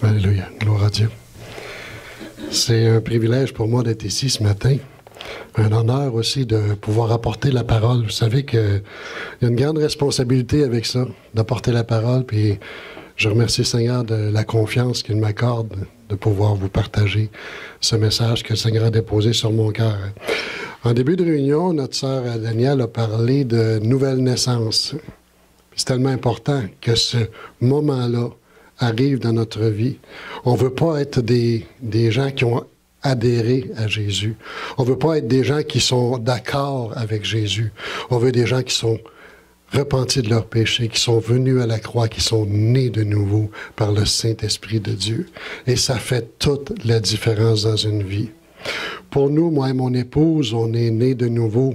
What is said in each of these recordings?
Alléluia, gloire à Dieu. C'est un privilège pour moi d'être ici ce matin. Un honneur aussi de pouvoir apporter la parole. Vous savez qu'il y a une grande responsabilité avec ça, d'apporter la parole. Puis je remercie le Seigneur de la confiance qu'il m'accorde de pouvoir vous partager ce message que le Seigneur a déposé sur mon cœur. En début de réunion, notre sœur Danielle a parlé de nouvelle naissance. C'est tellement important que ce moment-là arrive dans notre vie. On ne veut pas être des gens qui ont adhéré à Jésus. On ne veut pas être des gens qui sont d'accord avec Jésus. On veut des gens qui sont repentis de leurs péchés, qui sont venus à la croix, qui sont nés de nouveau par le Saint-Esprit de Dieu. Et ça fait toute la différence dans une vie. Pour nous, moi et mon épouse, on est nés de nouveau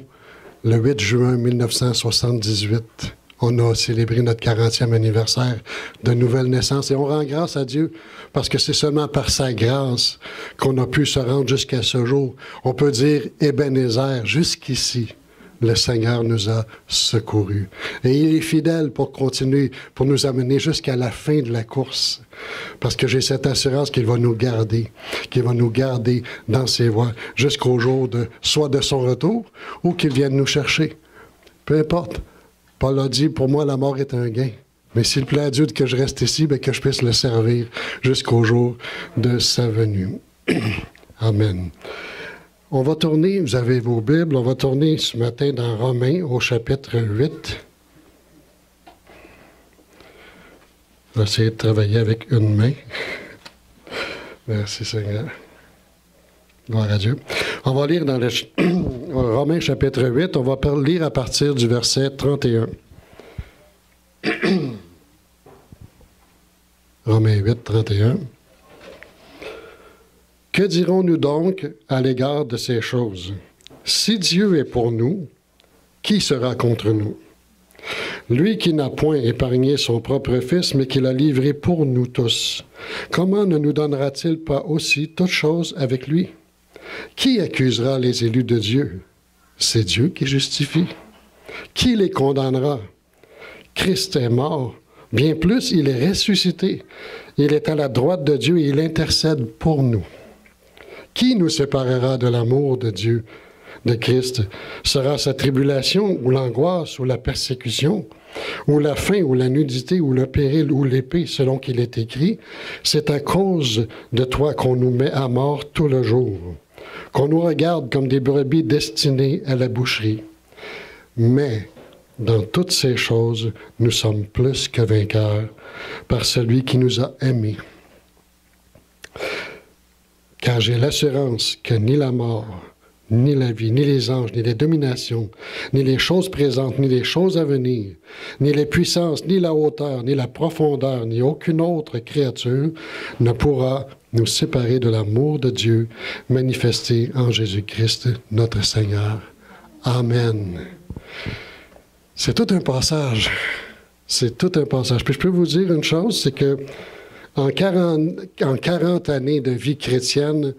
le 8 juin 1978. On a célébré notre 40e anniversaire de nouvelle naissance et on rend grâce à Dieu parce que c'est seulement par sa grâce qu'on a pu se rendre jusqu'à ce jour. On peut dire Ebenezer, jusqu'ici, le Seigneur nous a secourus. Et il est fidèle pour continuer, pour nous amener jusqu'à la fin de la course. Parce que j'ai cette assurance qu'il va nous garder dans ses voies jusqu'au jour soit de son retour ou qu'il vienne nous chercher. Peu importe. Paul a dit, pour moi, la mort est un gain. Mais s'il plaît à Dieu que je reste ici, bien, que je puisse le servir jusqu'au jour de sa venue. Amen. On va tourner, vous avez vos Bibles, on va tourner ce matin dans Romains au chapitre 8. On va essayer de travailler avec une main. Merci Seigneur. Gloire à Dieu. On va lire dans Romains chapitre 8, on va lire à partir du verset 31. Romains 8, 31. Que dirons-nous donc à l'égard de ces choses? Si Dieu est pour nous, qui sera contre nous? Lui qui n'a point épargné son propre Fils, mais qui l'a livré pour nous tous, comment ne nous donnera-t-il pas aussi toutes choses avec lui? Qui accusera les élus de Dieu? C'est Dieu qui justifie. Qui les condamnera? Christ est mort. Bien plus, il est ressuscité. Il est à la droite de Dieu et il intercède pour nous. Qui nous séparera de l'amour de Dieu, de Christ? Sera sa tribulation ou l'angoisse ou la persécution, ou la faim ou la nudité ou le péril ou l'épée, selon qu'il est écrit? C'est à cause de toi qu'on nous met à mort tout le jour, qu'on nous regarde comme des brebis destinées à la boucherie. Mais dans toutes ces choses, nous sommes plus que vainqueurs par celui qui nous a aimés. Car j'ai l'assurance que ni la mort, ni la vie, ni les anges, ni les dominations, ni les choses présentes, ni les choses à venir, ni les puissances, ni la hauteur, ni la profondeur, ni aucune autre créature ne pourra nous séparer de l'amour de Dieu manifesté en Jésus-Christ, notre Seigneur. Amen. C'est tout un passage. C'est tout un passage. Puis je peux vous dire une chose, c'est que en 40 années de vie chrétienne,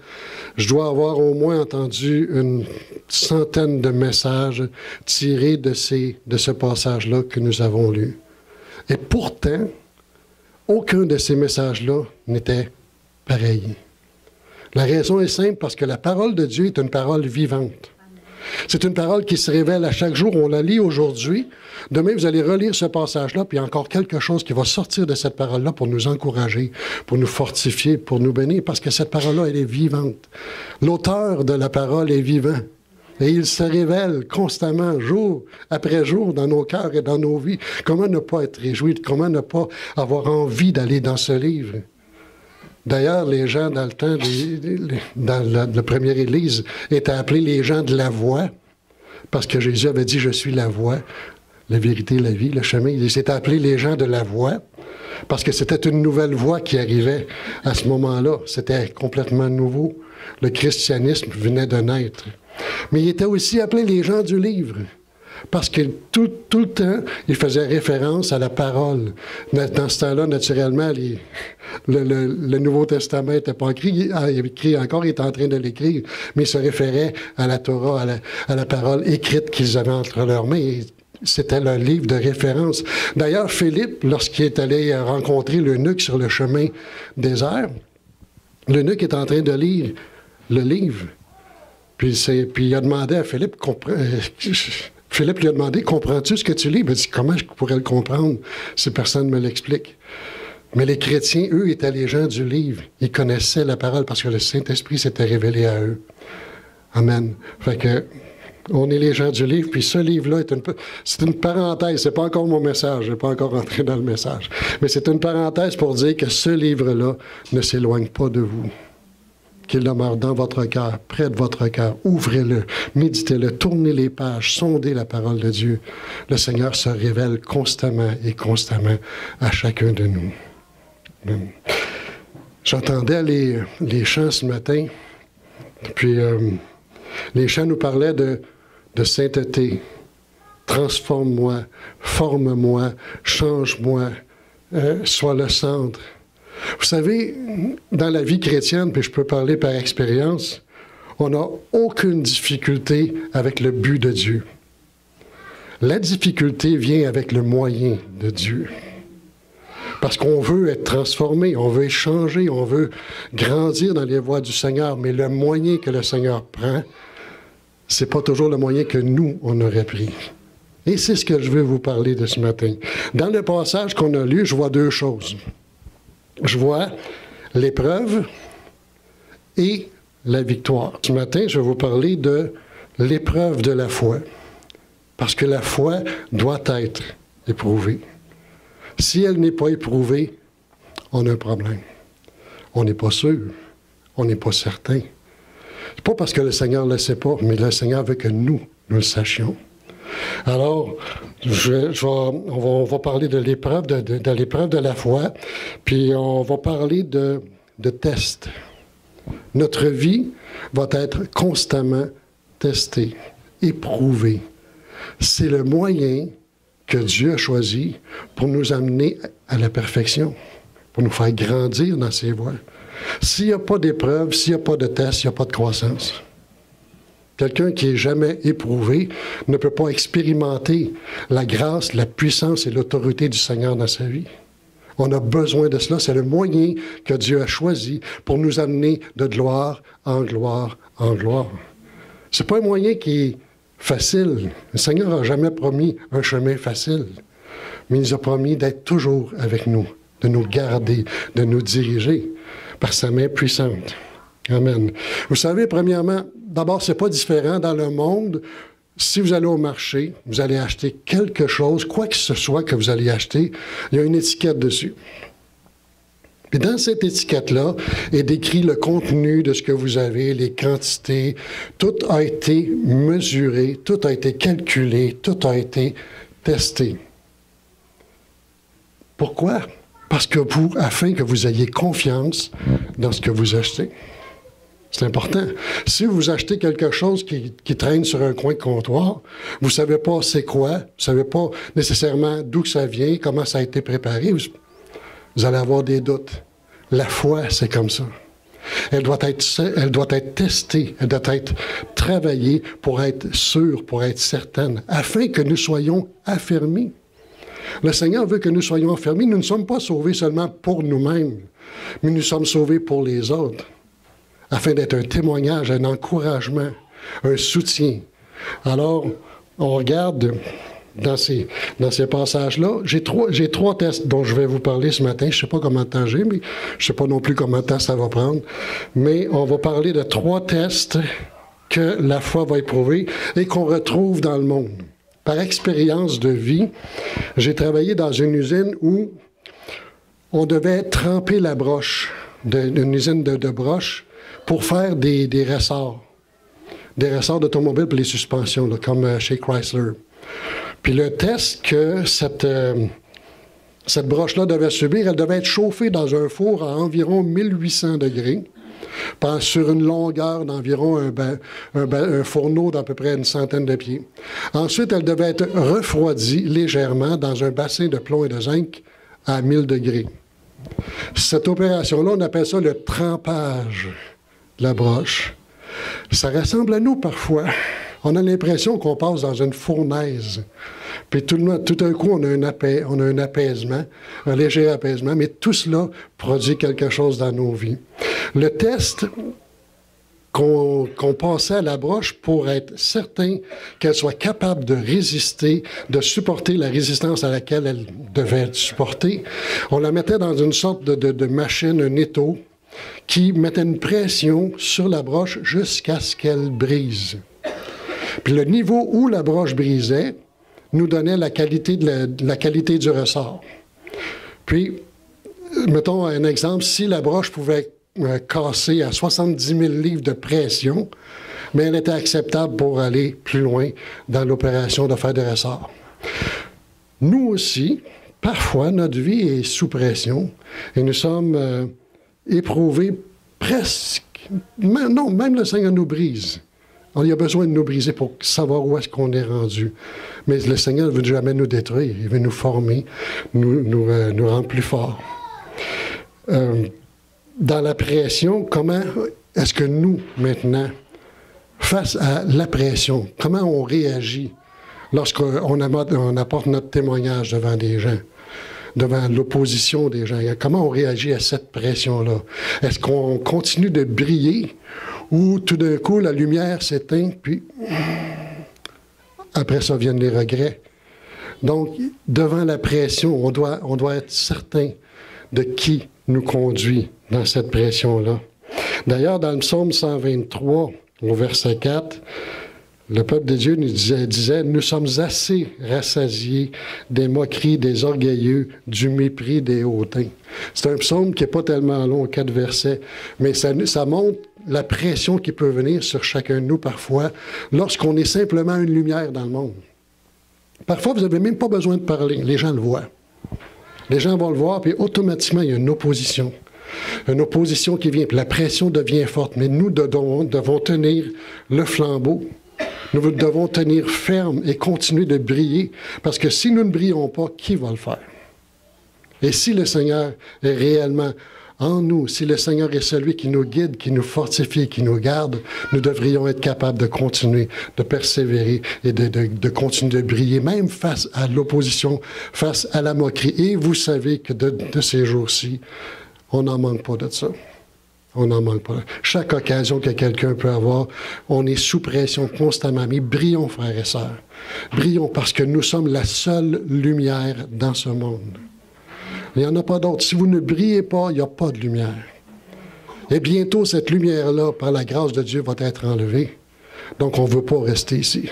je dois avoir au moins entendu une centaine de messages tirés de ce passage-là que nous avons lu. Et pourtant, aucun de ces messages-là n'était pareil. La raison est simple, parce que la parole de Dieu est une parole vivante. C'est une parole qui se révèle à chaque jour. On la lit aujourd'hui. Demain, vous allez relire ce passage-là, puis il y a encore quelque chose qui va sortir de cette parole-là pour nous encourager, pour nous fortifier, pour nous bénir, parce que cette parole-là, elle est vivante. L'auteur de la parole est vivant. Et il se révèle constamment, jour après jour, dans nos cœurs et dans nos vies. Comment ne pas être réjoui? Comment ne pas avoir envie d'aller dans ce livre? D'ailleurs, les gens, dans le temps, dans la première Église, étaient appelés les gens de la voie, parce que Jésus avait dit « Je suis la voie, la vérité, la vie, le chemin ». Ils s'étaient appelés les gens de la voie, parce que c'était une nouvelle voie qui arrivait à ce moment-là. C'était complètement nouveau. Le christianisme venait de naître. Mais ils étaient aussi appelés les gens du livre, parce que tout le temps, ils faisaient référence à la parole. Dans ce temps-là, naturellement, le Nouveau Testament n'était pas écrit encore, il était en train de l'écrire, mais il se référait à la Torah, à la parole écrite qu'ils avaient entre leurs mains. Et c'était le livre de référence. D'ailleurs, Philippe, lorsqu'il est allé rencontrer l'eunuque sur le chemin désert, l'eunuque est en train de lire le livre. Puis il a demandé à Philippe, Philippe lui a demandé, comprends-tu ce que tu lis? Il a dit, comment je pourrais le comprendre si personne ne me l'explique? Mais les chrétiens, eux, étaient les gens du livre. Ils connaissaient la parole parce que le Saint-Esprit s'était révélé à eux. Amen. Fait que, on est les gens du livre, puis ce livre-là c'est une parenthèse. C'est pas encore mon message, je ne vais pas encore rentrer dans le message. Mais c'est une parenthèse pour dire que ce livre-là ne s'éloigne pas de vous. Qu'il demeure dans votre cœur, près de votre cœur. Ouvrez-le, méditez-le, tournez les pages, sondez la parole de Dieu. Le Seigneur se révèle constamment et constamment à chacun de nous. J'entendais les chants ce matin, puis les chants nous parlaient de sainteté. Transforme-moi, forme-moi, change-moi, sois le centre. Vous savez, dans la vie chrétienne, puis je peux parler par expérience, on n'a aucune difficulté avec le but de Dieu. La difficulté vient avec le moyen de Dieu. Parce qu'on veut être transformé, on veut échanger, on veut grandir dans les voies du Seigneur, mais le moyen que le Seigneur prend, c'est pas toujours le moyen que nous, on aurait pris. Et c'est ce que je veux vous parler de ce matin. Dans le passage qu'on a lu, je vois deux choses. Je vois l'épreuve et la victoire. Ce matin, je vais vous parler de l'épreuve de la foi. Parce que la foi doit être éprouvée. Si elle n'est pas éprouvée, on a un problème. On n'est pas sûr. On n'est pas certain. C'est pas parce que le Seigneur ne le sait pas, mais le Seigneur veut que nous le sachions. Alors, on va parler de l'épreuve de la foi, puis on va parler de tests. Notre vie va être constamment testée, éprouvée. C'est le moyen que Dieu a choisi pour nous amener à la perfection, pour nous faire grandir dans ses voies. S'il n'y a pas d'épreuve, s'il n'y a pas de test, il n'y a pas de croissance. Quelqu'un qui n'est jamais éprouvé ne peut pas expérimenter la grâce, la puissance et l'autorité du Seigneur dans sa vie. On a besoin de cela. C'est le moyen que Dieu a choisi pour nous amener de gloire en gloire en gloire. Ce n'est pas un moyen qui est facile. Le Seigneur n'a jamais promis un chemin facile, mais il nous a promis d'être toujours avec nous, de nous garder, de nous diriger par sa main puissante. Amen. Vous savez, premièrement, d'abord, ce n'est pas différent dans le monde. Si vous allez au marché, vous allez acheter quelque chose, quoi que ce soit que vous allez acheter, il y a une étiquette dessus. Et dans cette étiquette-là est décrit le contenu de ce que vous avez, les quantités. Tout a été mesuré, tout a été calculé, tout a été testé. Pourquoi? Parce que afin que vous ayez confiance dans ce que vous achetez. C'est important. Si vous achetez quelque chose qui traîne sur un coin de comptoir, vous ne savez pas c'est quoi, vous ne savez pas nécessairement d'où ça vient, comment ça a été préparé, vous allez avoir des doutes. La foi, c'est comme ça. Elle doit être testée, elle doit être travaillée pour être sûre, pour être certaine, afin que nous soyons affermis. Le Seigneur veut que nous soyons affermis. Nous ne sommes pas sauvés seulement pour nous-mêmes, mais nous sommes sauvés pour les autres, afin d'être un témoignage, un encouragement, un soutien. Alors, on regarde dans ces passages-là. J'ai trois tests dont je vais vous parler ce matin. Je ne sais pas combien de temps j'ai, mais je ne sais pas non plus combien de temps ça va prendre. Mais on va parler de 3 tests que la foi va éprouver et qu'on retrouve dans le monde. Par expérience de vie, j'ai travaillé dans une usine où on devait tremper la broche, une usine de broches, pour faire des ressorts d'automobiles pour les suspensions, là, comme chez Chrysler. Puis le test que cette cette broche-là devait subir, elle devait être chauffée dans un four à environ 1800 degrés, sur une longueur d'environ un fourneau d'à peu près une centaine de pieds. Ensuite, elle devait être refroidie légèrement dans un bassin de plomb et de zinc à 1000 degrés. Cette opération-là, on appelle ça le trempage de la broche. Ça ressemble à nous parfois. On a l'impression qu'on passe dans une fournaise. Puis tout d'un coup, on a un apaisement, un léger apaisement, mais tout cela produit quelque chose dans nos vies. Le test qu'on passait à la broche pour être certain qu'elle soit capable de résister, de supporter la résistance à laquelle elle devait être supportée, on la mettait dans une sorte de machine, un étau, qui mettait une pression sur la broche jusqu'à ce qu'elle brise. Puis le niveau où la broche brisait nous donnait la qualité du ressort. Puis, mettons un exemple, si la broche pouvait casser à 70 000 livres de pression, mais elle était acceptable pour aller plus loin dans l'opération de fer de ressort. Nous aussi, parfois, notre vie est sous pression et nous sommes éprouvés presque. Même le Seigneur nous brise. Il a besoin de nous briser pour savoir où est-ce qu'on est rendu. Mais le Seigneur ne veut jamais nous détruire. Il veut nous former, nous rendre plus forts. Dans la pression, comment est-ce que nous, maintenant, face à la pression, comment on réagit lorsqu'on apporte notre témoignage devant des gens, devant l'opposition des gens? Comment on réagit à cette pression-là? Est-ce qu'on continue de briller ou tout d'un coup, la lumière s'éteint, puis après ça viennent les regrets? Donc, devant la pression, on doit être certain de qui nous conduit dans cette pression-là. D'ailleurs, dans le psaume 123, au verset 4, le peuple de Dieu nous disait « Nous sommes assez rassasiés des moqueries des orgueilleux, du mépris des hautains. » C'est un psaume qui n'est pas tellement long, 4 versets, mais ça montre la pression qui peut venir sur chacun de nous parfois lorsqu'on est simplement une lumière dans le monde. Parfois, vous n'avez même pas besoin de parler, les gens le voient. Les gens vont le voir, puis automatiquement, il y a une opposition. Une opposition qui vient, puis la pression devient forte. Mais nous devons tenir le flambeau. Nous devons tenir ferme et continuer de briller, parce que si nous ne brillons pas, qui va le faire? Et si le Seigneur est réellement en nous, si le Seigneur est celui qui nous guide, qui nous fortifie, qui nous garde, nous devrions être capables de continuer, de persévérer et de continuer de briller, même face à l'opposition, face à la moquerie. Et vous savez que de ces jours-ci, on n'en manque pas de ça. On n'en manque pas. Chaque occasion que quelqu'un peut avoir, on est sous pression constamment. Mais brillons, frères et sœurs. Brillons parce que nous sommes la seule lumière dans ce monde. Il n'y en a pas d'autre. Si vous ne brillez pas, il n'y a pas de lumière. Et bientôt, cette lumière-là, par la grâce de Dieu, va être enlevée. Donc, on ne veut pas rester ici.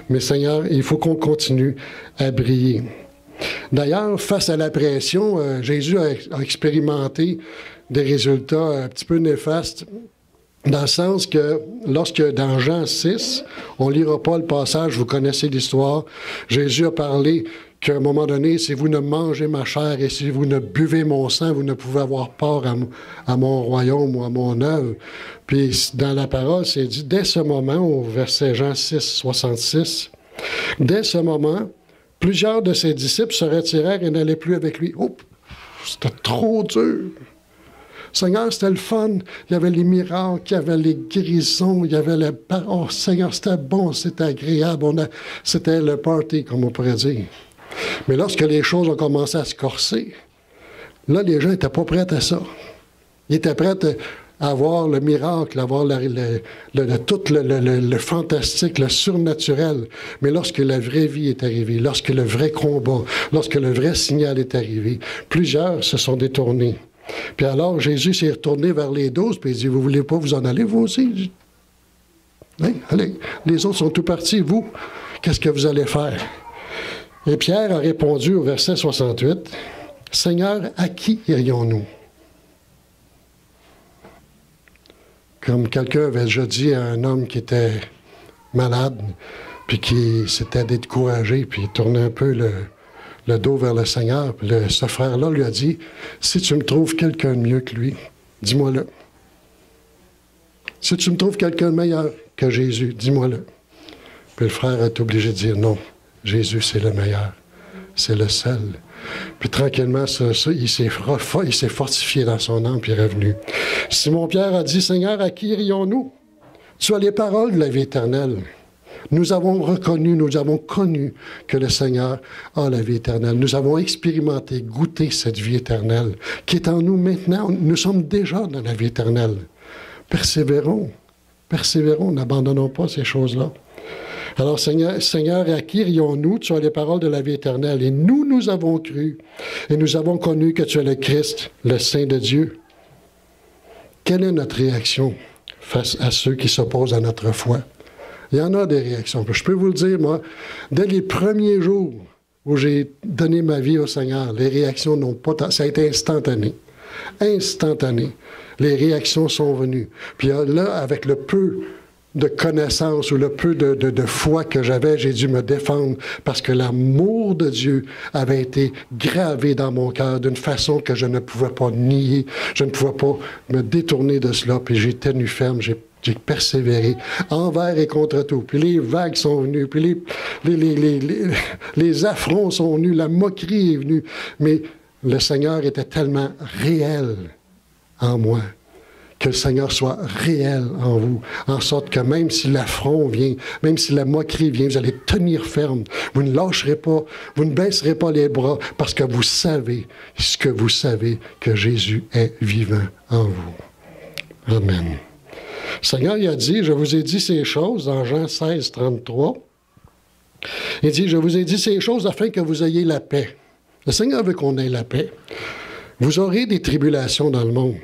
Mais Seigneur, il faut qu'on continue à briller. D'ailleurs, face à la pression, Jésus a expérimenté des résultats un petit peu néfastes, dans le sens que lorsque dans Jean 6, on ne lira pas le passage, vous connaissez l'histoire, Jésus a parlé qu'à un moment donné, si vous ne mangez ma chair et si vous ne buvez mon sang, vous ne pouvez avoir part à mon royaume ou à mon œuvre. Puis dans la parole, c'est dit, dès ce moment, au verset Jean 6, 66, dès ce moment, plusieurs de ses disciples se retirèrent et n'allaient plus avec lui. Oh, c'était trop dur. Seigneur, c'était le fun. Il y avait les miracles, il y avait les guérisons, il y avait le... Oh, Seigneur, c'était bon, c'était agréable. C'était le party, comme on pourrait dire. Mais lorsque les choses ont commencé à se corser, là, les gens n'étaient pas prêts à ça. Ils étaient prêts à voir le miracle, à voir tout le fantastique, le surnaturel. Mais lorsque la vraie vie est arrivée, lorsque le vrai combat, lorsque le vrai signal est arrivé, plusieurs se sont détournés. Puis alors, Jésus s'est retourné vers les 12, puis il dit, vous ne voulez pas vous en aller, vous aussi? Hein? Allez, les autres sont tout partis, vous, qu'est-ce que vous allez faire? Et Pierre a répondu au verset 68, « Seigneur, à qui irions-nous? » Comme quelqu'un avait déjà dit à un homme qui était malade, puis qui s'était découragé, puis il tournait un peu le dos vers le Seigneur. Puis ce frère-là lui a dit, « Si tu me trouves quelqu'un de mieux que lui, dis-moi-le. Si tu me trouves quelqu'un de meilleur que Jésus, dis-moi-le. » Puis le frère est obligé de dire, « Non, Jésus, c'est le meilleur. C'est le seul. » Puis tranquillement, il s'est fortifié dans son âme, puis est revenu. Simon-Pierre a dit, « Seigneur, à qui irions-nous? Tu as les paroles de la vie éternelle. Nous avons reconnu, nous avons connu que le Seigneur a la vie éternelle. Nous avons expérimenté, goûté cette vie éternelle qui est en nous maintenant. Nous sommes déjà dans la vie éternelle. Persévérons, persévérons, n'abandonnons pas ces choses-là. Alors, Seigneur, à qui rions-nous? Tu as les paroles de la vie éternelle. Et nous avons cru. Et nous avons connu que tu es le Christ, le Saint de Dieu. Quelle est notre réaction face à ceux qui s'opposent à notre foi? Il y en a des réactions. Je peux vous le dire, moi, dès les premiers jours où j'ai donné ma vie au Seigneur, les réactions n'ont pas... Ça a été instantané. Instantané. Les réactions sont venues. Puis là, avec le peu de connaissances ou le peu de foi que j'avais, j'ai dû me défendre parce que l'amour de Dieu avait été gravé dans mon cœur d'une façon que je ne pouvais pas nier, je ne pouvais pas me détourner de cela, puis j'ai tenu ferme, j'ai persévéré envers et contre tout. Puis les vagues sont venues, puis les affronts sont venus, la moquerie est venue, mais le Seigneur était tellement réel en moi. Que le Seigneur soit réel en vous, en sorte que même si l'affront vient, même si la moquerie vient, vous allez tenir ferme. Vous ne lâcherez pas, vous ne baisserez pas les bras, parce que vous savez ce que vous savez, que Jésus est vivant en vous. Amen. Le Seigneur il a dit, je vous ai dit ces choses, dans Jean 16, 33. Il dit, je vous ai dit ces choses afin que vous ayez la paix. Le Seigneur veut qu'on ait la paix. Vous aurez des tribulations dans le monde.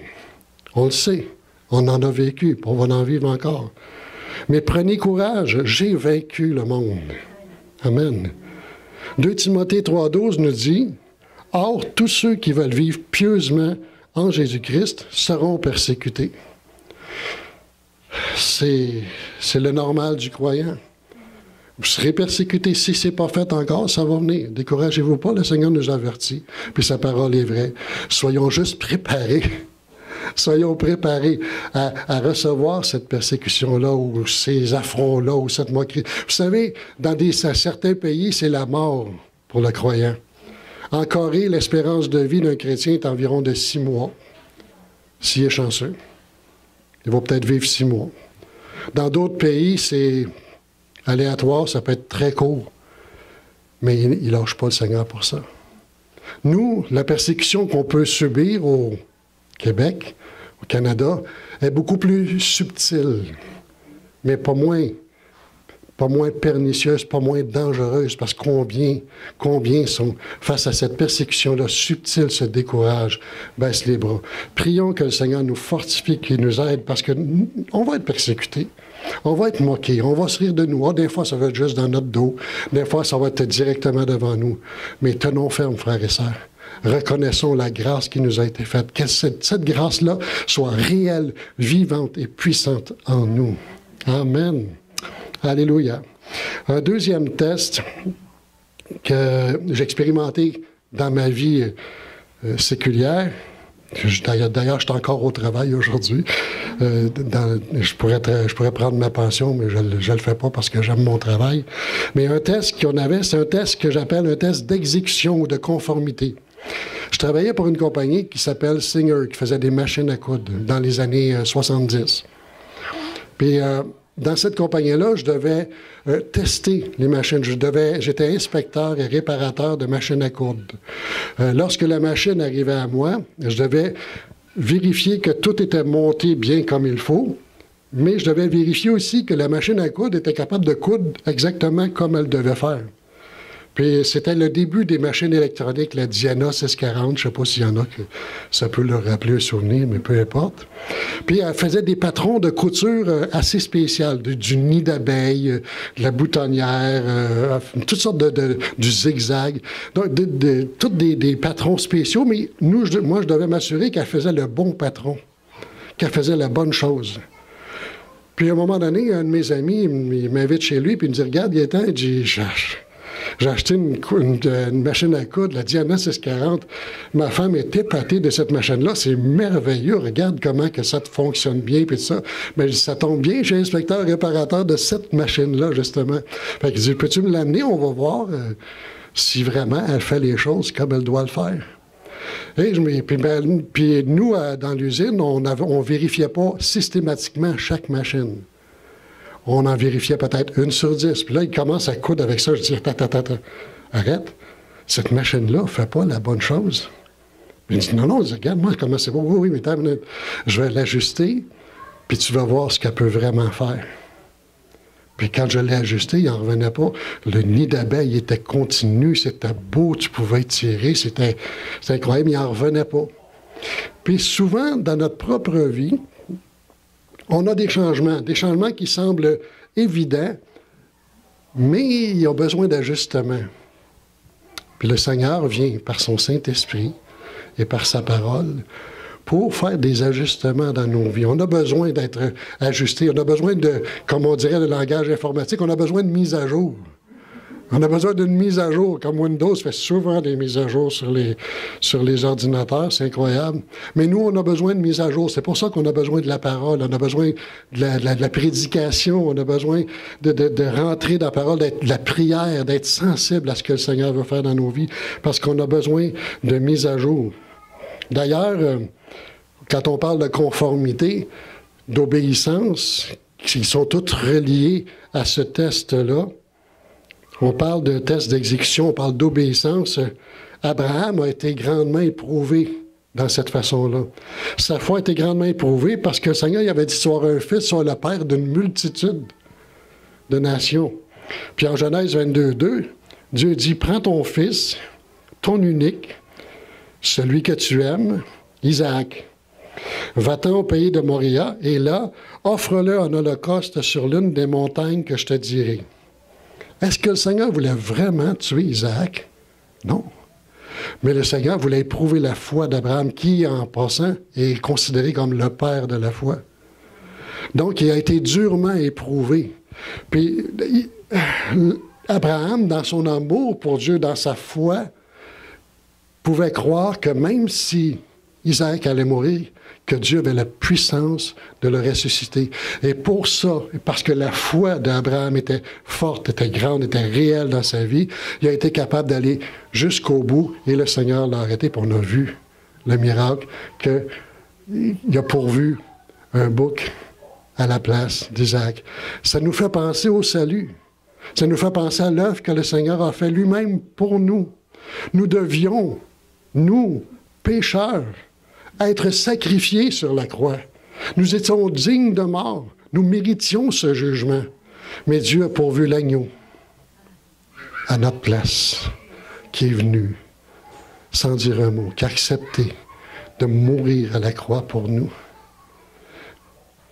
On le sait, on en a vécu, on va en vivre encore. Mais prenez courage, j'ai vaincu le monde. Amen. 2 Timothée 3,12 nous dit, « Or, tous ceux qui veulent vivre pieusement en Jésus-Christ seront persécutés. » C'est le normal du croyant. Vous serez persécutés. Si ce n'est pas fait encore, ça va venir. Découragez-vous pas, le Seigneur nous avertit. Puis sa parole est vraie. Soyons juste préparés. Soyons préparés à recevoir cette persécution-là, ou ces affronts-là, ou cette moquerie. Vous savez, dans certains pays, c'est la mort pour le croyant. En Corée, l'espérance de vie d'un chrétien est environ de 6 mois, s'il est chanceux. Il va peut-être vivre 6 mois. Dans d'autres pays, c'est aléatoire, ça peut être très court. Mais il ne lâche pas le Seigneur pour ça. Nous, la persécution qu'on peut subir au Québec, au Canada, est beaucoup plus subtile, mais pas moins pernicieuse, pas moins dangereuse, parce que combien sont, face à cette persécution-là, subtile, se découragent, baissent les bras. Prions que le Seigneur nous fortifie, qu'il nous aide, parce qu'on va être persécutés. On va être moqués, on va se rire de nous. Oh, des fois, ça va être juste dans notre dos. Des fois, ça va être directement devant nous. Mais tenons ferme, frères et sœurs. Reconnaissons la grâce qui nous a été faite. Que cette grâce-là soit réelle, vivante et puissante en nous. Amen. Alléluia. Un deuxième test que j'ai expérimenté dans ma vie séculière. D'ailleurs, je suis encore au travail aujourd'hui. Je pourrais prendre ma pension, mais je ne le fais pas parce que j'aime mon travail. Mais un test qu'on avait, c'est un test que j'appelle un test d'exécution ou de conformité. Je travaillais pour une compagnie qui s'appelle Singer, qui faisait des machines à coudre dans les années 70. Puis, dans cette compagnie-là, je devais tester les machines. J'étais inspecteur et réparateur de machines à coudre. Lorsque la machine arrivait à moi, je devais vérifier que tout était monté bien comme il faut, mais je devais vérifier aussi que la machine à coudre était capable de coudre exactement comme elle devait faire. Puis c'était le début des machines électroniques, la Diana 640, je ne sais pas s'il y en a que ça peut leur rappeler un souvenir, mais peu importe. Puis elle faisait des patrons de couture assez spéciaux, du nid d'abeille, de la boutonnière, toutes sortes du zigzag, donc tous des patrons spéciaux, mais moi je devais m'assurer qu'elle faisait le bon patron, qu'elle faisait la bonne chose. Puis à un moment donné, un de mes amis, il m'invite chez lui, puis il me dit, regarde, Gaétan, j'ai acheté une machine à coudre, la Diana 640. Ma femme est épatée de cette machine-là. C'est merveilleux. Regarde comment que ça fonctionne bien, puis ça. Mais ça tombe bien, j'ai inspecteur réparateur de cette machine-là, justement. Fait qu'il dit, peux-tu me l'amener? On va voir si vraiment elle fait les choses comme elle doit le faire. Et puis nous, dans l'usine, on vérifiait pas systématiquement chaque machine. on en vérifiait peut-être 1 sur 10. Puis là, il commence à coudre avec ça. Je dis, attends, arrête. Cette machine-là ne fait pas la bonne chose. Il dit, non, regarde, moi, comment c'est bon. Oui, mais attends une minute. Je vais l'ajuster, puis tu vas voir ce qu'elle peut vraiment faire. Puis quand je l'ai ajusté, il n'en revenait pas. Le nid d'abeille était continu, c'était beau, tu pouvais tirer, c'était incroyable, il n'en revenait pas. Puis souvent, dans notre propre vie, on a des changements qui semblent évidents, mais il y a besoin d'ajustement. Puis le Seigneur vient par son Saint-Esprit et par sa parole pour faire des ajustements dans nos vies. On a besoin d'être ajustés. On a besoin de, comme on dirait le langage informatique, on a besoin de mise à jour. On a besoin d'une mise à jour. Comme Windows fait souvent des mises à jour sur les ordinateurs, c'est incroyable. Mais nous, on a besoin de mise à jour. C'est pour ça qu'on a besoin de la parole, on a besoin de la prédication, on a besoin de rentrer dans la parole, de la prière, d'être sensible à ce que le Seigneur veut faire dans nos vies, parce qu'on a besoin de mise à jour. D'ailleurs, quand on parle de conformité, d'obéissance, qui sont toutes reliées à ce test-là, on parle de test d'exécution, on parle d'obéissance. Abraham a été grandement éprouvé dans cette façon-là. Sa foi a été grandement éprouvée parce que le Seigneur il avait dit soit un fils, soit le père d'une multitude de nations. Puis en Genèse 22:2, Dieu dit, prends ton fils, ton unique, celui que tu aimes, Isaac. Va-t'en au pays de Moria, et là, offre-le en holocauste sur l'une des montagnes que je te dirai. Est-ce que le Seigneur voulait vraiment tuer Isaac? Non. Mais le Seigneur voulait éprouver la foi d'Abraham, qui, en passant, est considéré comme le père de la foi. Donc, il a été durement éprouvé. Puis, Abraham, dans son amour pour Dieu, dans sa foi, pouvait croire que même si Isaac allait mourir, que Dieu avait la puissance de le ressusciter. Et pour ça, parce que la foi d'Abraham était forte, était grande, était réelle dans sa vie, il a été capable d'aller jusqu'au bout et le Seigneur l'a arrêté. Puis on a vu le miracle qu'il a pourvu un bouc à la place d'Isaac. Ça nous fait penser au salut. Ça nous fait penser à l'œuvre que le Seigneur a fait lui-même pour nous. Nous devions, nous, pécheurs, être sacrifiés sur la croix. Nous étions dignes de mort. Nous méritions ce jugement. Mais Dieu a pourvu l'agneau à notre place, qui est venu, sans dire un mot, qui a accepté de mourir à la croix pour nous.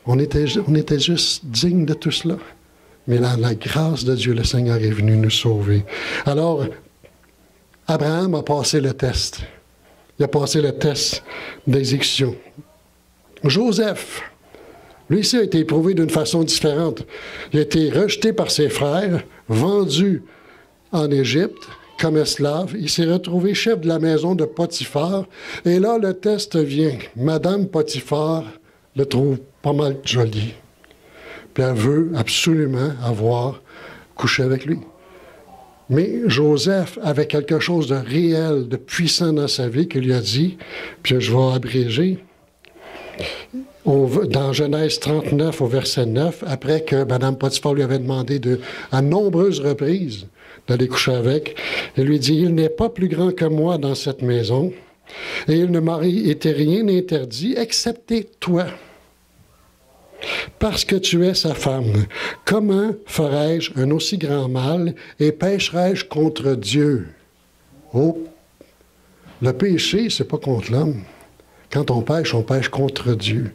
On était juste dignes de tout cela. Mais dans la grâce de Dieu, le Seigneur est venu nous sauver. Alors, Abraham a passé le test. Il a passé le test d'exécution. Joseph, lui aussi a été éprouvé d'une façon différente. Il a été rejeté par ses frères, vendu en Égypte comme esclave. Il s'est retrouvé chef de la maison de Potiphar. Et là, le test vient. Madame Potiphar le trouve pas mal joli. Puis elle veut absolument avoir couché avec lui. Mais Joseph avait quelque chose de réel, de puissant dans sa vie qu'il lui a dit, puis je vais abréger. Dans Genèse 39, au verset 9, après que Mme Potiphar lui avait demandé à nombreuses reprises d'aller coucher avec, il lui dit, « Il n'est pas plus grand que moi dans cette maison, et il ne m'a été rien interdit, excepté toi. Parce que tu es sa femme, comment ferais-je un aussi grand mal et pécherais-je contre Dieu? » Oh, le péché, c'est pas contre l'homme. Quand on pêche contre Dieu.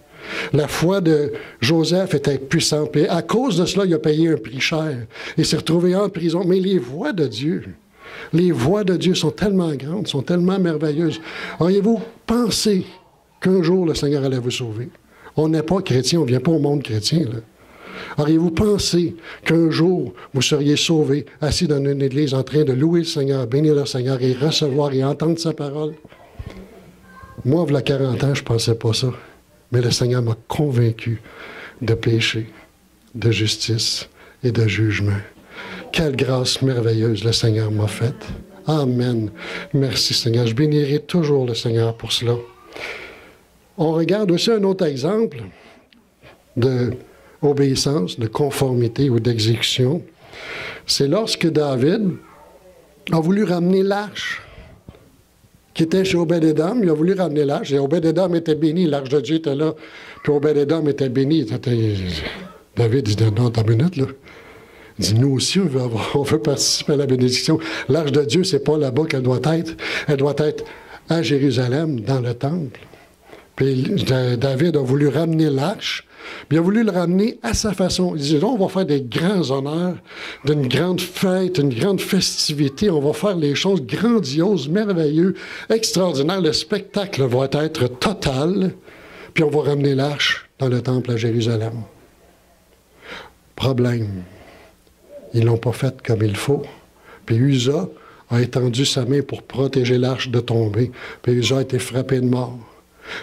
La foi de Joseph était puissante. Et à cause de cela, il a payé un prix cher. Il s'est retrouvé en prison. Mais les voies de Dieu sont tellement grandes, sont tellement merveilleuses. Auriez-vous pensé qu'un jour le Seigneur allait vous sauver? On n'est pas chrétien, on ne vient pas au monde chrétien. Là. Auriez-vous pensé qu'un jour, vous seriez sauvé, assis dans une église, en train de louer le Seigneur, bénir le Seigneur et recevoir et entendre sa parole? Moi, il y a 40 ans, je ne pensais pas ça. Mais le Seigneur m'a convaincu de péché, de justice et de jugement. Quelle grâce merveilleuse le Seigneur m'a faite. Amen. Merci Seigneur. Je bénirai toujours le Seigneur pour cela. On regarde aussi un autre exemple obéissance, de conformité ou d'exécution, c'est lorsque David a voulu ramener l'arche qui était chez Obed-Édom. Il a voulu ramener l'arche, et Obed-Édom était béni, l'arche de Dieu était là, puis Obed-Édom était béni. David dit, non, t'as une minute, là. Il dit, nous aussi, on veut participer à la bénédiction. L'arche de Dieu, c'est pas là-bas qu'elle doit être. Elle doit être à Jérusalem, dans le temple. Puis David a voulu ramener l'arche, puis il a voulu le ramener à sa façon. Il dit, on va faire des grands honneurs, d'une grande fête, une grande festivité. On va faire les choses grandioses, merveilleuses, extraordinaires. Le spectacle va être total, puis on va ramener l'arche dans le temple à Jérusalem. Problème. Ils ne l'ont pas fait comme il faut. Puis Uza a étendu sa main pour protéger l'arche de tomber. Puis Uza a été frappé de mort.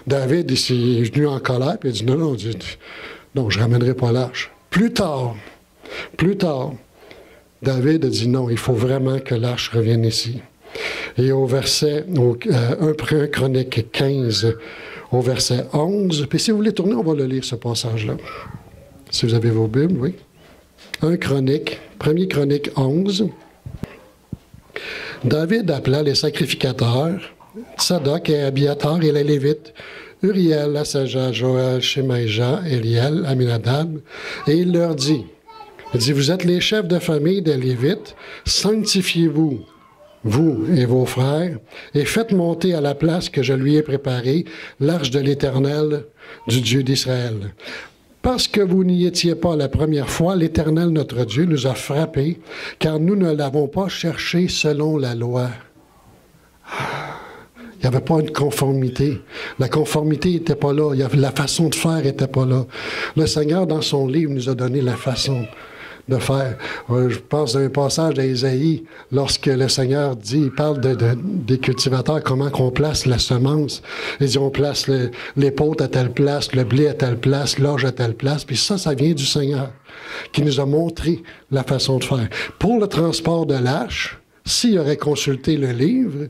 David, il est venu en colère, puis il dit, non, je ne ramènerai pas l'arche. Plus tard, David a dit, non, il faut vraiment que l'arche revienne ici. Et au verset, 1 Chronique 15, au verset 11, puis si vous voulez tourner, on va le lire, ce passage-là. Si vous avez vos Bibles, oui. 1 Chronique 11. David appela les sacrificateurs, Tsadok et Abiatar et les Lévites, Uriel, Assaja, Joël, Shemaïja, Eliel, Aminadab, et il leur dit, vous êtes les chefs de famille des Lévites, sanctifiez-vous, vous et vos frères, et faites monter à la place que je lui ai préparée l'arche de l'Éternel, du Dieu d'Israël. Parce que vous n'y étiez pas la première fois, l'Éternel, notre Dieu, nous a frappés, car nous ne l'avons pas cherché selon la loi. Il n'y avait pas une conformité. La conformité n'était pas là. La façon de faire n'était pas là. Le Seigneur, dans son livre, nous a donné la façon de faire. Je pense à un passage d'Ésaïe, lorsque le Seigneur dit, il parle des cultivateurs, comment qu'on place la semence. Il dit, on place l'épaule à telle place, le blé à telle place, l'orge à telle place. Puis ça vient du Seigneur, qui nous a montré la façon de faire. Pour le transport de l'arche, s'il aurait consulté le livre,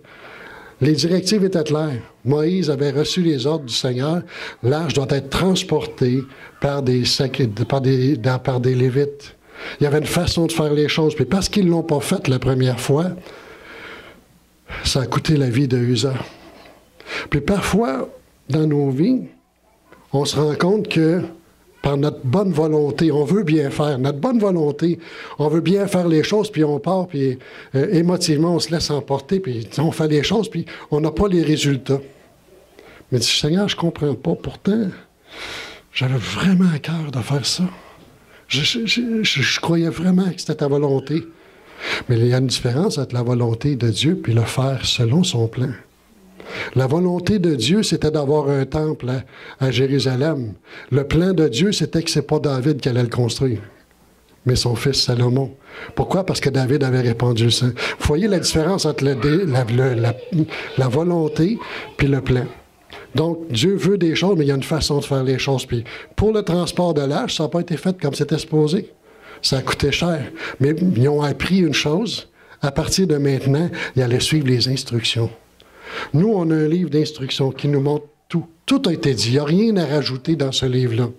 les directives étaient claires. Moïse avait reçu les ordres du Seigneur. L'arche doit être transportée par des Lévites. Il y avait une façon de faire les choses. Puis parce qu'ils ne l'ont pas fait la première fois, ça a coûté la vie de Uza. Puis parfois, dans nos vies, on se rend compte que par notre bonne volonté, on veut bien faire. Notre bonne volonté, on veut bien faire les choses, puis on part, puis émotivement, on se laisse emporter, puis on fait les choses, puis on n'a pas les résultats. Mais dis, Seigneur, je ne comprends pas. Pourtant, j'avais vraiment à cœur de faire ça. Je croyais vraiment que c'était ta volonté. Mais il y a une différence entre la volonté de Dieu puis le faire selon son plan. La volonté de Dieu, c'était d'avoir un temple à Jérusalem. Le plan de Dieu, c'était que ce n'est pas David qui allait le construire, mais son fils Salomon. Pourquoi? Parce que David avait répandu le sang. Vous voyez la différence entre la volonté puis le plan. Donc, Dieu veut des choses, mais il y a une façon de faire les choses. Puis, pour le transport de l'arche, ça n'a pas été fait comme c'était supposé. Ça a coûté cher. Mais ils ont appris une chose. À partir de maintenant, ils allaient suivre les instructions. Nous, on a un livre d'instructions qui nous montre tout. Tout a été dit. Il n'y a rien à rajouter dans ce livre-là.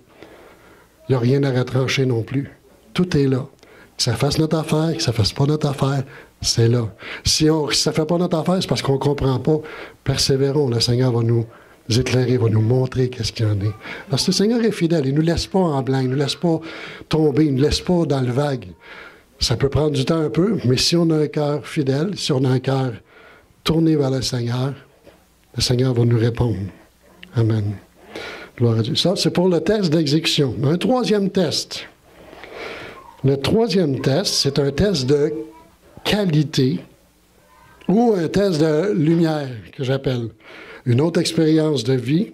Il n'y a rien à retrancher non plus. Tout est là. Que ça fasse notre affaire, que ça ne fasse pas notre affaire, c'est là. Si ça ne fait pas notre affaire, c'est parce qu'on ne comprend pas. Persévérons. Le Seigneur va nous éclairer, va nous montrer qu'est-ce qu'il y en est. Parce que le Seigneur est fidèle. Il ne nous laisse pas en blanc. Il ne nous laisse pas tomber. Il ne nous laisse pas dans le vague. Ça peut prendre du temps un peu, mais si on a un cœur fidèle, si on a un cœur tourné vers le Seigneur va nous répondre. Amen. Gloire à Dieu. Ça, c'est pour le test d'exécution. Un troisième test. Le troisième test, c'est un test de qualité ou un test de lumière, que j'appelle. Une autre expérience de vie,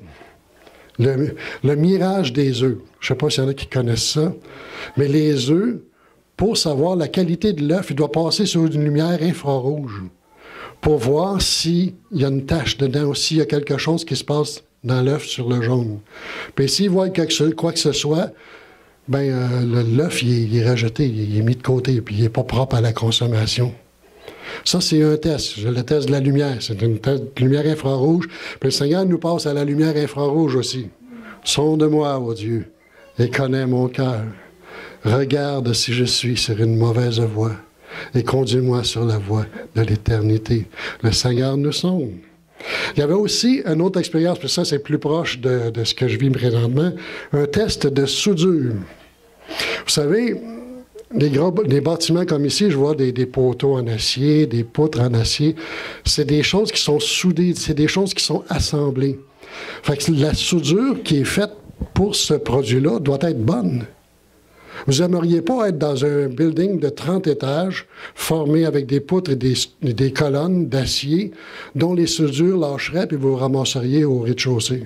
le mirage des œufs. Je ne sais pas s'il y en a qui connaissent ça, mais les œufs, pour savoir la qualité de l'œuf, il doit passer sur une lumière infrarouge pour voir s'il y a une tache dedans ou s'il y a quelque chose qui se passe dans l'œuf sur le jaune. Puis s'il voit quoi que ce soit, l'œuf, il est rejeté, il est mis de côté, puis il n'est pas propre à la consommation. Ça, c'est un test. Le test de la lumière. C'est une test de lumière infrarouge. Puis le Seigneur nous passe à la lumière infrarouge aussi. Sonde-moi, ô Dieu, et connais mon cœur. Regarde si je suis sur une mauvaise voie et conduis-moi sur la voie de l'éternité. Le Seigneur nous sonde. Il y avait aussi une autre expérience, puis ça c'est plus proche de ce que je vis présentement, un test de soudure. Vous savez, les bâtiments comme ici, je vois des poteaux en acier, des poutres en acier, c'est des choses qui sont soudées, c'est des choses qui sont assemblées. Fait que la soudure qui est faite pour ce produit-là doit être bonne. Vous n'aimeriez pas être dans un building de 30 étages, formé avec des poutres et des colonnes d'acier, dont les soudures lâcheraient et vous vous ramasseriez au rez-de-chaussée.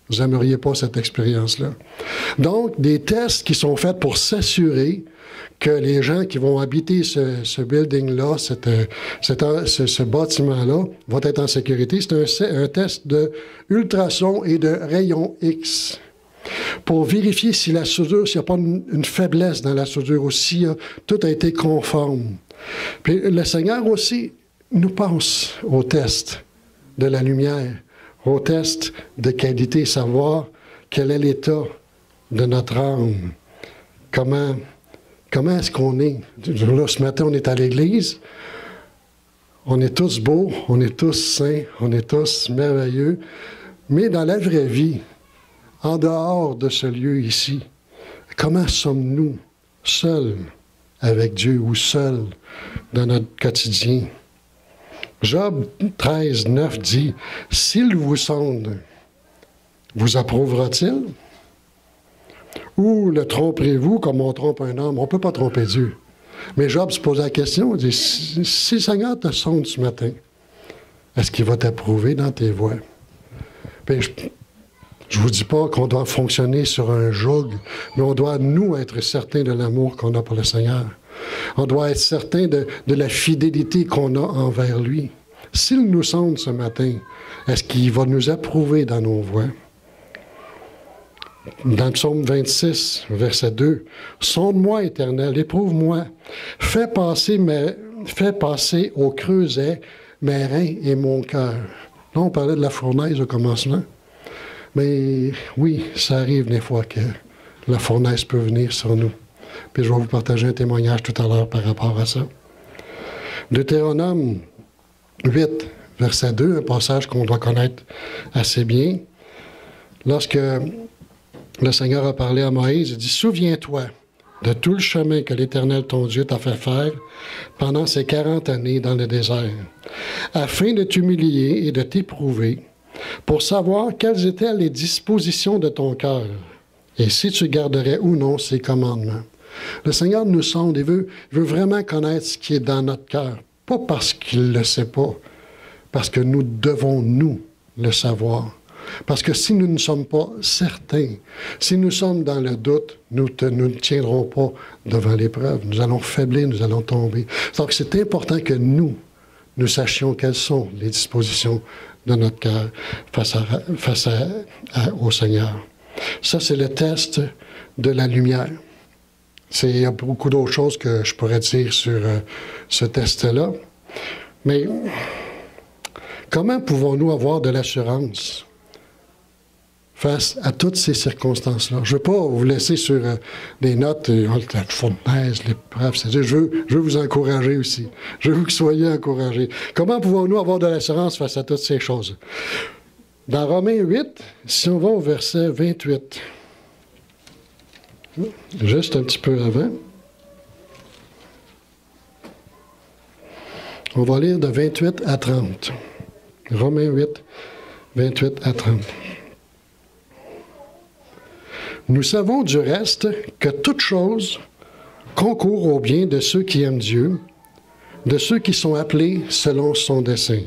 Vous n'aimeriez pas cette expérience-là. Donc, des tests qui sont faits pour s'assurer que les gens qui vont habiter ce building-là, ce bâtiment-là, vont être en sécurité. C'est un test de ultrasons et de rayons X. Pour vérifier si la soudure, s'il n'y a pas une faiblesse dans la soudure ou si tout a été conforme. Puis le Seigneur aussi nous passe au test de la lumière, au test de qualité, savoir quel est l'état de notre âme. Comment est-ce qu'on est? Là, ce matin, on est à l'église. On est tous beaux, on est tous saints, on est tous merveilleux. Mais dans la vraie vie, en dehors de ce lieu ici, comment sommes-nous seuls avec Dieu ou seuls dans notre quotidien? Job 13, 9 dit, « S'il vous sonde, vous approuvera-t-il? Ou le tromperez-vous comme on trompe un homme? » On ne peut pas tromper Dieu. Mais Job se pose la question, il dit, « Si le Seigneur te sonde ce matin, est-ce qu'il va t'approuver dans tes voies? » Je ne vous dis pas qu'on doit fonctionner sur un joug, mais on doit, nous, être certains de l'amour qu'on a pour le Seigneur. On doit être certains de la fidélité qu'on a envers lui. S'il nous sonde ce matin, est-ce qu'il va nous approuver dans nos voies? Dans le psaume 26, verset 2, « Sonde-moi, Éternel, éprouve-moi, fais passer au creuset mes reins et mon cœur. » Là, on parlait de la fournaise au commencement. Mais oui, ça arrive des fois que la fournaise peut venir sur nous. Puis je vais vous partager un témoignage tout à l'heure par rapport à ça. Deutéronome 8, verset 2, un passage qu'on doit connaître assez bien. Lorsque le Seigneur a parlé à Moïse, il dit « Souviens-toi de tout le chemin que l'Éternel ton Dieu t'a fait faire pendant ces 40 années dans le désert, afin de t'humilier et de t'éprouver, pour savoir quelles étaient les dispositions de ton cœur, et si tu garderais ou non ses commandements. » Le Seigneur nous sonde et veut vraiment connaître ce qui est dans notre cœur, pas parce qu'il ne le sait pas, parce que nous devons, nous, le savoir. Parce que si nous ne sommes pas certains, si nous sommes dans le doute, nous ne tiendrons pas devant l'épreuve. Nous allons faiblir, nous allons tomber. Donc c'est important que nous sachions quelles sont les dispositions de notre cœur face au Seigneur. Ça, c'est le test de la lumière. Il y a beaucoup d'autres choses que je pourrais dire sur ce test-là. Mais comment pouvons-nous avoir de l'assurance face à toutes ces circonstances-là? Je ne veux pas vous laisser sur des notes, la fournaise, l'épreuve, c'est-à-dire, je veux vous encourager aussi. Je veux que vous soyez encouragés. Comment pouvons-nous avoir de l'assurance face à toutes ces choses? Dans Romains 8, si on va au verset 28, juste un petit peu avant, on va lire de 28 à 30. Romains 8, 28 à 30. Nous savons du reste que toute chose concourt au bien de ceux qui aiment Dieu, de ceux qui sont appelés selon son dessein.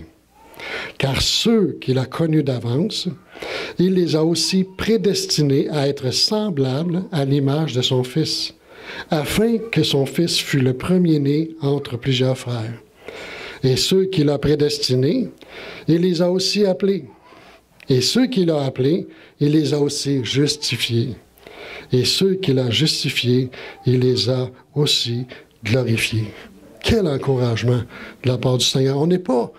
Car ceux qu'il a connus d'avance, il les a aussi prédestinés à être semblables à l'image de son Fils, afin que son Fils fût le premier-né entre plusieurs frères. Et ceux qu'il a prédestinés, il les a aussi appelés. Et ceux qu'il a appelés, il les a aussi justifiés. Et ceux qu'il a justifiés, il les a aussi glorifiés. Quel encouragement de la part du Seigneur. On n'est pas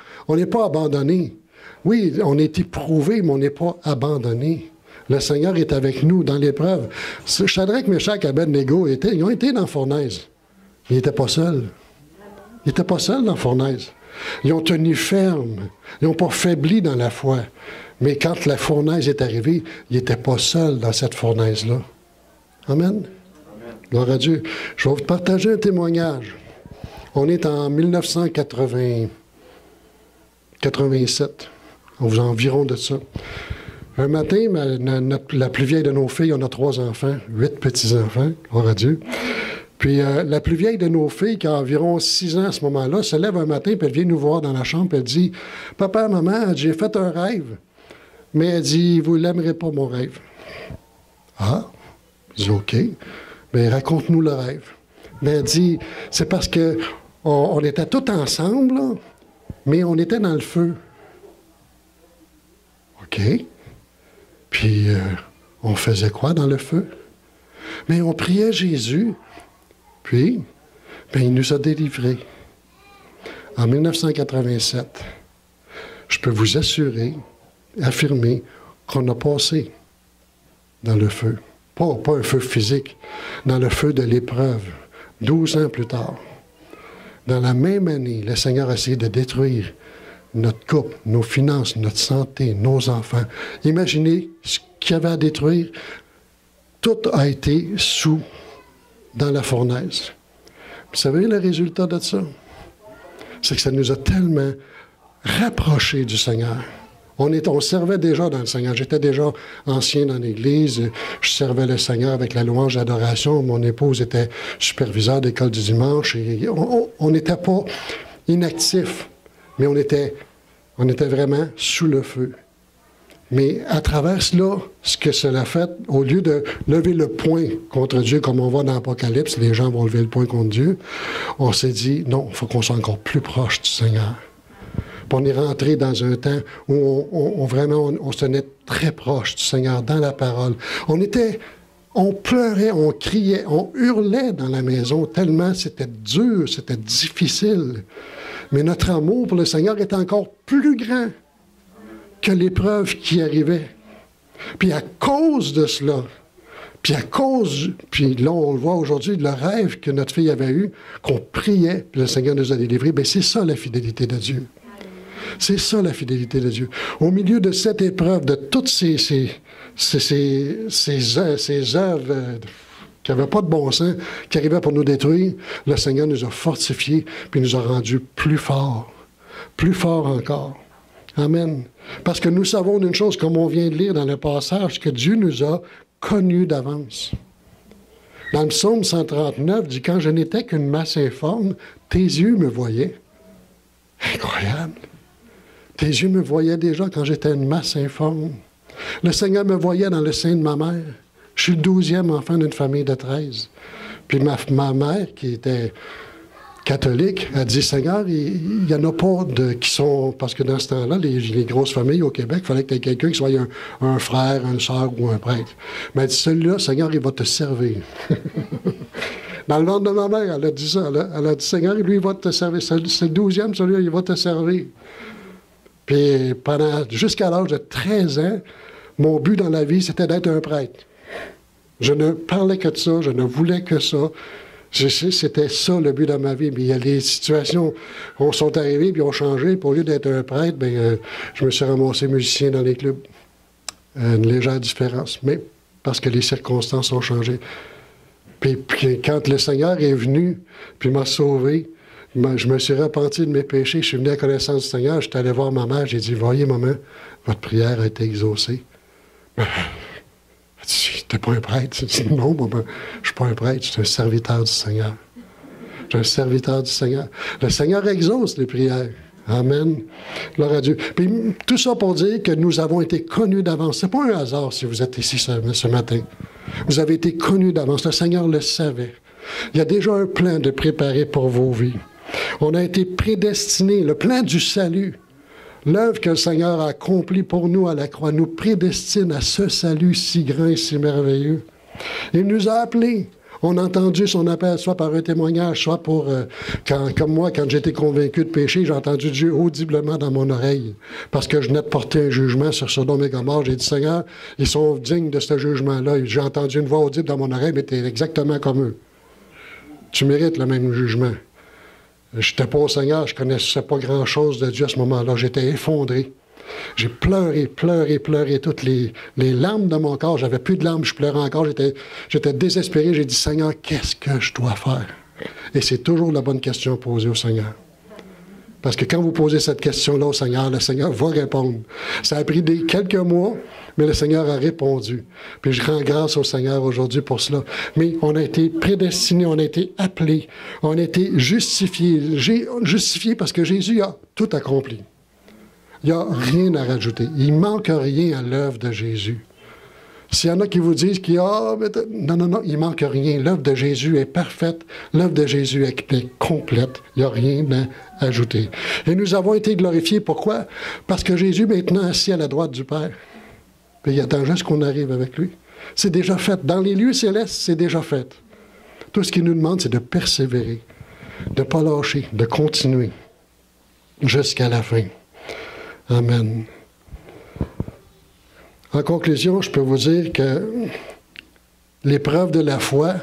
abandonné. Oui, on est éprouvé, mais on n'est pas abandonné. Le Seigneur est avec nous dans l'épreuve. Shadrach, Meshach et Abednego, ils ont été dans la fournaise. Ils n'étaient pas seuls. Ils n'étaient pas seuls dans la fournaise. Ils ont tenu ferme. Ils n'ont pas faibli dans la foi. Mais quand la fournaise est arrivée, ils n'étaient pas seuls dans cette fournaise-là. Amen. Gloire à Dieu. Je vais vous partager un témoignage. On est en 1987. Environ de ça. Un matin, la plus vieille de nos filles, on a 3 enfants, 8 petits-enfants, gloire à Dieu. Puis la plus vieille de nos filles, qui a environ 6 ans à ce moment-là, se lève un matin, puis elle vient nous voir dans la chambre, puis elle dit « Papa, maman, j'ai fait un rêve. » Mais elle dit « Vous l'aimerez pas, mon rêve. » Ah, je dis « OK. Bien, raconte-nous le rêve. » Mais elle dit « C'est parce que on était tous ensemble, là, mais on était dans le feu. » OK. Puis, on faisait quoi dans le feu? Mais on priait Jésus. Puis, bien, il nous a délivrés. En 1987, je peux vous affirmer qu'on a passé dans le feu. Pas un feu physique, dans le feu de l'épreuve, 12 ans plus tard. Dans la même année, le Seigneur a essayé de détruire notre couple, nos finances, notre santé, nos enfants. Imaginez ce qu'il y avait à détruire. Tout a été dans la fournaise. Vous savez le résultat de ça? C'est que ça nous a tellement rapprochés du Seigneur. On servait déjà dans le Seigneur. J'étais déjà ancien dans l'Église. Je servais le Seigneur avec la louange d'adoration. Mon épouse était superviseur d'école du dimanche. Et on n'était pas inactifs, mais on était vraiment sous le feu. Mais à travers cela, ce que cela fait, au lieu de lever le poing contre Dieu, comme on voit dans l'Apocalypse, les gens vont lever le poing contre Dieu, on s'est dit, non, il faut qu'on soit encore plus proche du Seigneur. Puis on est rentré dans un temps où on se tenait très proche du Seigneur, dans la parole. On pleurait, on criait, on hurlait dans la maison, tellement c'était dur, c'était difficile. Mais notre amour pour le Seigneur était encore plus grand que l'épreuve qui arrivait. Puis à cause de cela, puis là on le voit aujourd'hui, le rêve que notre fille avait eu, qu'on priait, puis le Seigneur nous a délivrés, bien c'est ça la fidélité de Dieu. C'est ça la fidélité de Dieu. Au milieu de cette épreuve, de toutes ces œuvres qui n'avaient pas de bon sens, qui arrivaient pour nous détruire, le Seigneur nous a fortifiés, puis nous a rendus plus forts encore. Amen. Parce que nous savons d'une chose, comme on vient de lire dans le passage, que Dieu nous a connus d'avance. Dans le psaume 139, dit « Quand je n'étais qu'une masse informe, tes yeux me voyaient. » Incroyable. Tes yeux me voyaient déjà quand j'étais une masse informe. Le Seigneur me voyait dans le sein de ma mère. Je suis le 12e enfant d'une famille de 13. Puis ma mère, qui était catholique, a dit, Seigneur, il n'y en a pas qui sont... Parce que dans ce temps-là, les grosses familles au Québec, il fallait que tu aies quelqu'un qui soit un frère, une sœur ou un prêtre. Mais elle dit, celui-là, Seigneur, il va te servir. Dans le ventre de ma mère, elle a dit ça. Elle a dit, Seigneur, lui, il va te servir. C'est le 12e, celui-là, il va te servir. Puis jusqu'à l'âge de 13 ans, mon but dans la vie, c'était d'être un prêtre. Je ne parlais que de ça, je ne voulais que ça. C'était ça le but dans ma vie. Mais il y a des situations qui sont arrivées puis ont changé. Puis au lieu d'être un prêtre, je me suis ramassé musicien dans les clubs. Une légère différence, mais parce que les circonstances ont changé. Puis quand le Seigneur est venu, puis m'a sauvé, je me suis repenti de mes péchés, je suis venu à la connaissance du Seigneur, j'étais allé voir ma mère, j'ai dit, voyez maman, votre prière a été exaucée. Elle dit, t'es pas un prêtre? Je dis, non, maman, je suis pas un prêtre, je suis un serviteur du Seigneur. Je suis un serviteur du Seigneur. Le Seigneur exauce les prières. Amen. Gloire à Dieu. Puis tout ça pour dire que nous avons été connus d'avance. Ce n'est pas un hasard si vous êtes ici ce matin. Vous avez été connus d'avance. Le Seigneur le savait. Il y a déjà un plan de préparer pour vos vies. On a été prédestinés. Le plan du salut, l'œuvre que le Seigneur a accomplie pour nous à la croix, nous prédestine à ce salut si grand et si merveilleux. Il nous a appelés. On a entendu son appel, soit par un témoignage, soit pour, comme moi, quand j'étais convaincu de péché, j'ai entendu Dieu audiblement dans mon oreille, parce que je venais de porter un jugement sur Sodome et Gomorrhe. J'ai dit, Seigneur, ils sont dignes de ce jugement-là. J'ai entendu une voix audible dans mon oreille, mais tu es exactement comme eux. Tu mérites le même jugement. Je n'étais pas au Seigneur, je ne connaissais pas grand-chose de Dieu à ce moment-là. J'étais effondré. J'ai pleuré, toutes les larmes de mon corps. J'avais plus de larmes, je pleurais encore. J'étais désespéré. J'ai dit, Seigneur, qu'est-ce que je dois faire? Et c'est toujours la bonne question à poser au Seigneur. Parce que quand vous posez cette question-là au Seigneur, le Seigneur va répondre. Ça a pris quelques mois, mais le Seigneur a répondu. Puis je rends grâce au Seigneur aujourd'hui pour cela. Mais on a été prédestinés, on a été appelés, on a été justifiés. Justifiés parce que Jésus a tout accompli. Il n'y a rien à rajouter. Il ne manque rien à l'œuvre de Jésus. S'il y en a qui vous disent qu'il y a... Non, il ne manque rien. L'œuvre de Jésus est parfaite. L'œuvre de Jésus est complète. Il n'y a rien à ajouter. Et nous avons été glorifiés. Pourquoi? Parce que Jésus est maintenant assis à la droite du Père. Puis il attend juste qu'on arrive avec lui. C'est déjà fait. Dans les lieux célestes, c'est déjà fait. Tout ce qu'il nous demande, c'est de persévérer, de ne pas lâcher, de continuer jusqu'à la fin. Amen. En conclusion, je peux vous dire que l'épreuve de la foi,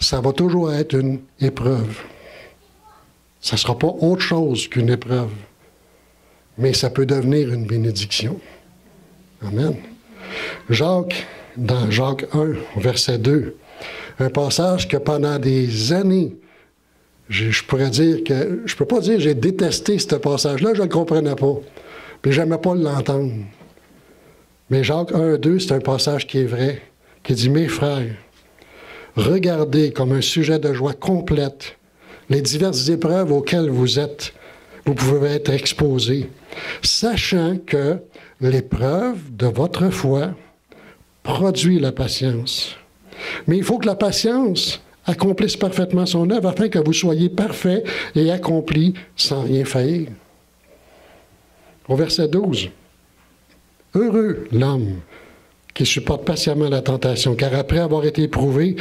ça va toujours être une épreuve. Ça ne sera pas autre chose qu'une épreuve, mais ça peut devenir une bénédiction. Amen. Jacques, dans Jacques 1, verset 2, un passage que pendant des années, je pourrais dire que, je ne peux pas dire que j'ai détesté ce passage-là, je ne le comprenais pas. Puis je n'aimais pas l'entendre. Mais Jacques 1, 2, c'est un passage qui est vrai, qui dit, « Mes frères, regardez comme un sujet de joie complète les diverses épreuves auxquelles vous pouvez être exposés, sachant que l'épreuve de votre foi produit la patience. Mais il faut que la patience accomplisse parfaitement son œuvre afin que vous soyez parfaits et accomplis sans rien faillir. » Au verset 12, « Heureux l'homme qui supporte patiemment la tentation, car après avoir été éprouvé,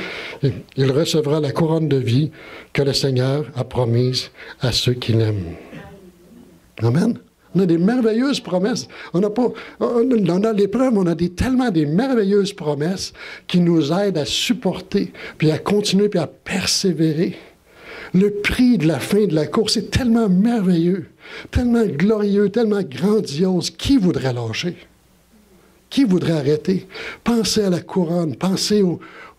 il recevra la couronne de vie que le Seigneur a promise à ceux qui l'aiment. » Amen. On a des merveilleuses promesses. On a l'épreuve, on a tellement des merveilleuses promesses qui nous aident à supporter, puis à continuer, puis à persévérer. Le prix de la fin de la course est tellement merveilleux, tellement glorieux, tellement grandiose. Qui voudrait lâcher? Qui voudrait arrêter? Pensez à la couronne, pensez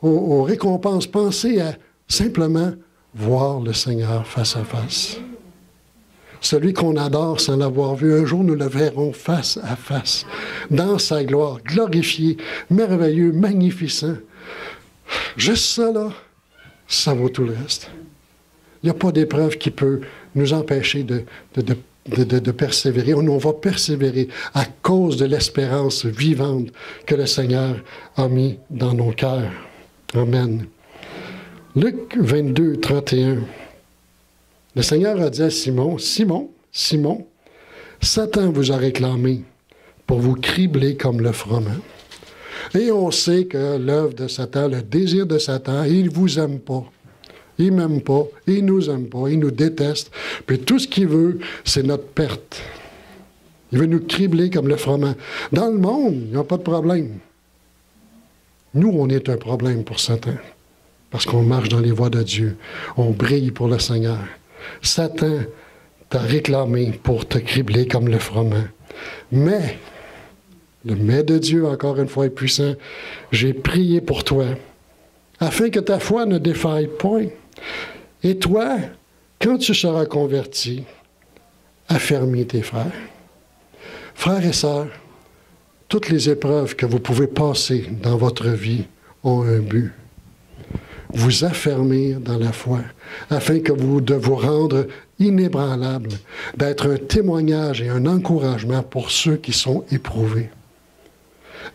aux récompenses, pensez à simplement voir le Seigneur face à face. Celui qu'on adore sans l'avoir vu, un jour nous le verrons face à face, dans sa gloire, glorifié, merveilleux, magnificent. Juste ça, là, ça vaut tout le reste. Il n'y a pas d'épreuve qui peut nous empêcher de persévérer. On va persévérer à cause de l'espérance vivante que le Seigneur a mis dans nos cœurs. Amen. Luc 22, 31. Le Seigneur a dit à Simon, « Simon, Satan vous a réclamé pour vous cribler comme le froment. » Et on sait que l'œuvre de Satan, le désir de Satan, il ne vous aime pas. Il ne m'aime pas, il ne nous aime pas, il nous déteste. Puis tout ce qu'il veut, c'est notre perte. Il veut nous cribler comme le froment. Dans le monde, il n'y a pas de problème. Nous, on est un problème pour Satan. Parce qu'on marche dans les voies de Dieu. On brille pour le Seigneur. Satan t'a réclamé pour te cribler comme le froment. Mais, le mais de Dieu, encore une fois, est puissant. J'ai prié pour toi, afin que ta foi ne défaille point. Et toi, quand tu seras converti, affermis tes frères. Frères et sœurs, toutes les épreuves que vous pouvez passer dans votre vie ont un but. Vous affermir dans la foi, afin de vous rendre inébranlable, d'être un témoignage et un encouragement pour ceux qui sont éprouvés.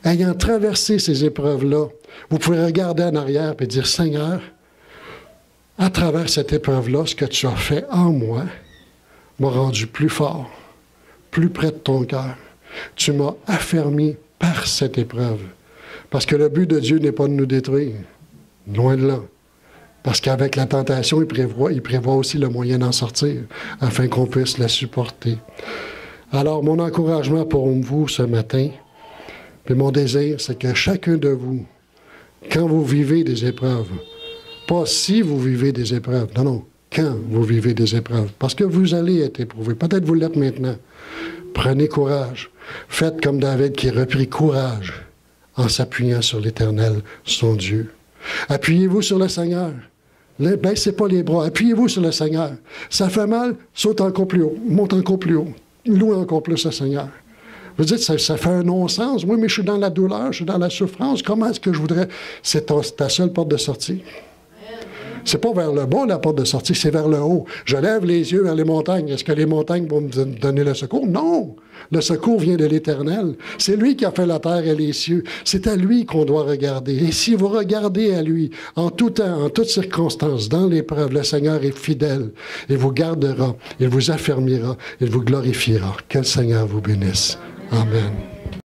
Ayant traversé ces épreuves-là, vous pouvez regarder en arrière et dire, « Seigneur, à travers cette épreuve-là, ce que tu as fait en moi m'a rendu plus fort, plus près de ton cœur. Tu m'as affermi par cette épreuve. » Parce que le but de Dieu n'est pas de nous détruire, loin de là, Parce qu'avec la tentation, il prévoit aussi le moyen d'en sortir, afin qu'on puisse la supporter. Alors, mon encouragement pour vous ce matin, puis mon désir, c'est que chacun de vous, quand vous vivez des épreuves, pas si vous vivez des épreuves, non, quand vous vivez des épreuves, parce que vous allez être éprouvés, peut-être vous l'êtes maintenant, prenez courage. Faites comme David qui reprit courage en s'appuyant sur l'Éternel, son Dieu. Appuyez-vous sur le Seigneur. Ne baissez pas les bras. Appuyez-vous sur le Seigneur. Ça fait mal, saute encore plus haut, monte encore plus haut. Loue encore plus le Seigneur. Vous dites, ça fait un non-sens. Oui, mais je suis dans la douleur, je suis dans la souffrance. Comment est-ce que je voudrais... C'est ta seule porte de sortie. C'est pas vers le bas, la porte de sortie, c'est vers le haut. Je lève les yeux vers les montagnes. Est-ce que les montagnes vont me donner le secours? Non! Le secours vient de l'Éternel. C'est lui qui a fait la terre et les cieux. C'est à lui qu'on doit regarder. Et si vous regardez à lui, en tout temps, en toutes circonstances, dans l'épreuve, le Seigneur est fidèle. Il vous gardera, il vous affermira, il vous glorifiera. Que le Seigneur vous bénisse. Amen.